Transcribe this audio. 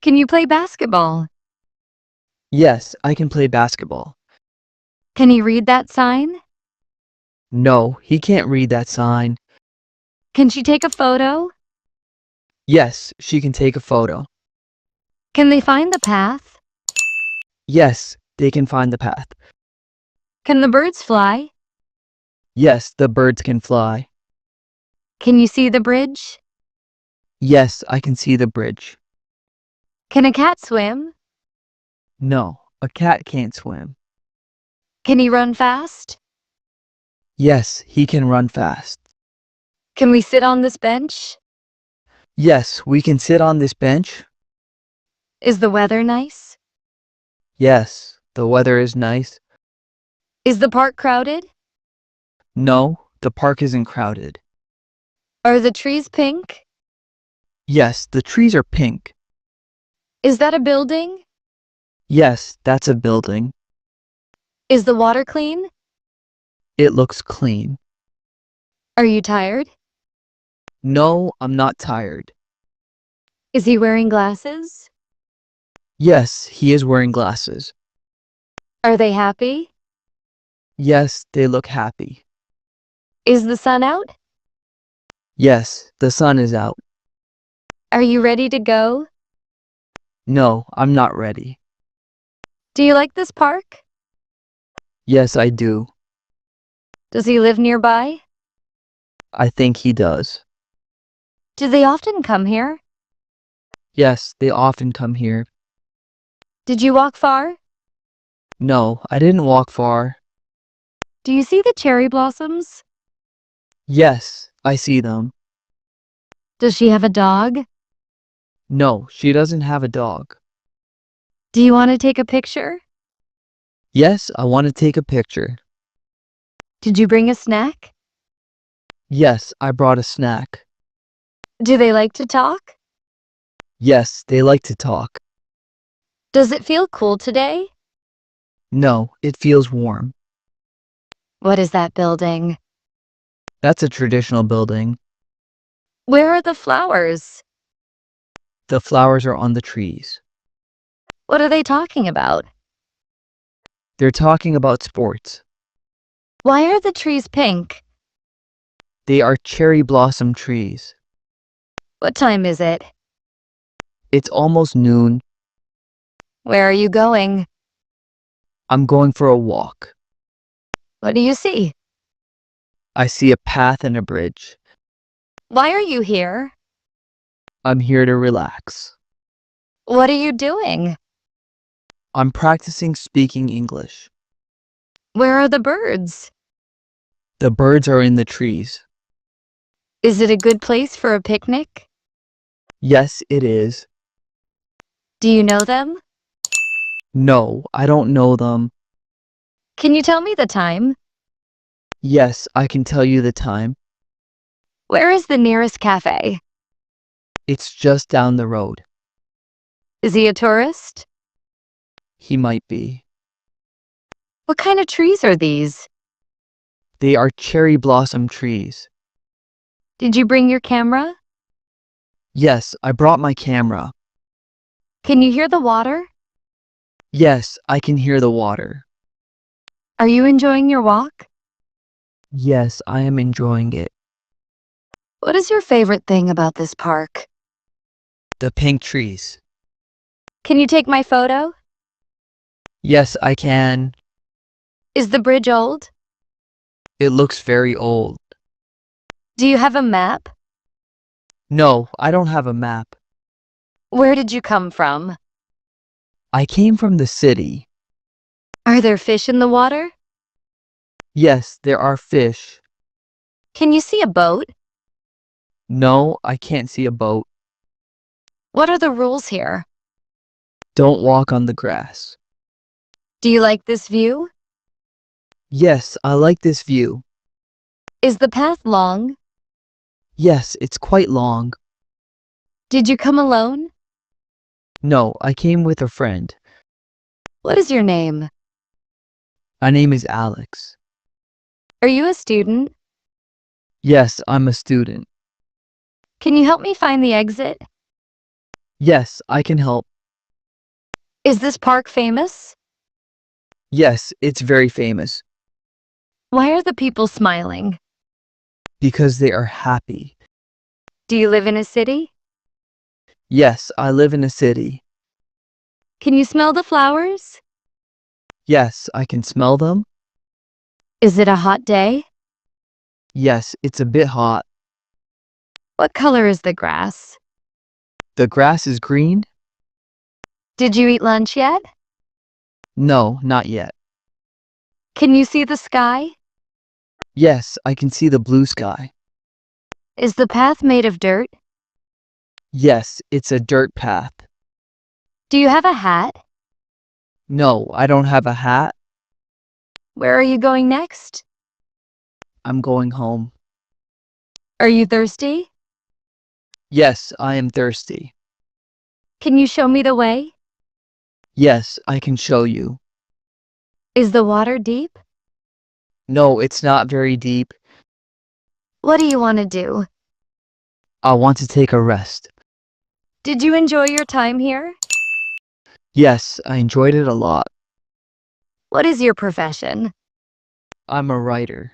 Can you play basketball? Yes, I can play basketball. Can he read that sign? No, he can't read that sign. Can she take a photo? Yes, she can take a photo. Can they find the path? Yes, they can find the path. Can the birds fly? Yes, the birds can fly. Can you see the bridge? Yes, I can see the bridge. Can a cat swim? No, a cat can't swim. Can he run fast? Yes, he can run fast. Can we sit on this bench? Yes, we can sit on this bench. Is the weather nice? Yes, the weather is nice. Is the park crowded? No, the park isn't crowded. Are the trees pink? Yes, the trees are pink. Is that a building? Yes, that's a building. Is the water clean? It looks clean. Are you tired? No, I'm not tired. Is he wearing glasses? Yes, he is wearing glasses. Are they happy? Yes, they look happy. Is the sun out? Yes, the sun is out. Are you ready to go? No, I'm not ready. Do you like this park? Yes, I do. Does he live nearby? I think he does. Do they often come here? Yes, they often come here. Did you walk far? No, I didn't walk far. Do you see the cherry blossoms? Yes, I see them. Does she have a dog? No, she doesn't have a dog. Do you want to take a picture? Yes, I want to take a picture. Did you bring a snack? Yes, I brought a snack. Do they like to talk? Yes, they like to talk. Does it feel cool today? No, it feels warm. What is that building? That's a traditional building. Where are the flowers? The flowers are on the trees. What are they talking about? They're talking about sports. Why are the trees pink? They are cherry blossom trees. What time is it? It's almost noon. Where are you going? I'm going for a walk. What do you see? I see a path and a bridge. Why are you here? I'm here to relax. What are you doing? I'm practicing speaking English. Where are the birds? The birds are in the trees. Is it a good place for a picnic? Yes, it is. Do you know them? No, I don't know them. Can you tell me the time? Yes, I can tell you the time. Where is the nearest cafe? It's just down the road. Is he a tourist? He might be. What kind of trees are these? They are cherry blossom trees. Did you bring your camera? Yes, I brought my camera. Can you hear the water? Yes, I can hear the water. Are you enjoying your walk? Yes, I am enjoying it. What is your favorite thing about this park? The pink trees. Can you take my photo? Yes, I can. Is the bridge old? It looks very old. Do you have a map? No, I don't have a map. Where did you come from? I came from the city. Are there fish in the water? Yes, there are fish. Can you see a boat? No, I can't see a boat. What are the rules here? Don't walk on the grass. Do you like this view? Yes, I like this view. Is the path long? Yes, it's quite long. Did you come alone? No, I came with a friend. What is your name? My name is Alex. Are you a student? Yes, I'm a student. Can you help me find the exit? Yes, I can help. Is this park famous? Yes, it's very famous Why are the people smiling? because they are happy. Do you live in a city? Yes, I live in a city. Can you smell the flowers? Yes, I can smell them. Is it a hot day? Yes, it's a bit hot. What color is the grass? The grass is green? Did you eat lunch yet? No, not yet. Can you see the sky? Yes, I can see the blue sky. Is the path made of dirt? Yes, it's a dirt path. Do you have a hat? No, I don't have a hat. Where are you going next? I'm going home. Are you thirsty? Yes, I am thirsty. Can you show me the way? Yes, I can show you. Is the water deep? No, it's not very deep. What do you want to do? I want to take a rest. Did you enjoy your time here? Yes, I enjoyed it a lot. What is your profession? I'm a writer.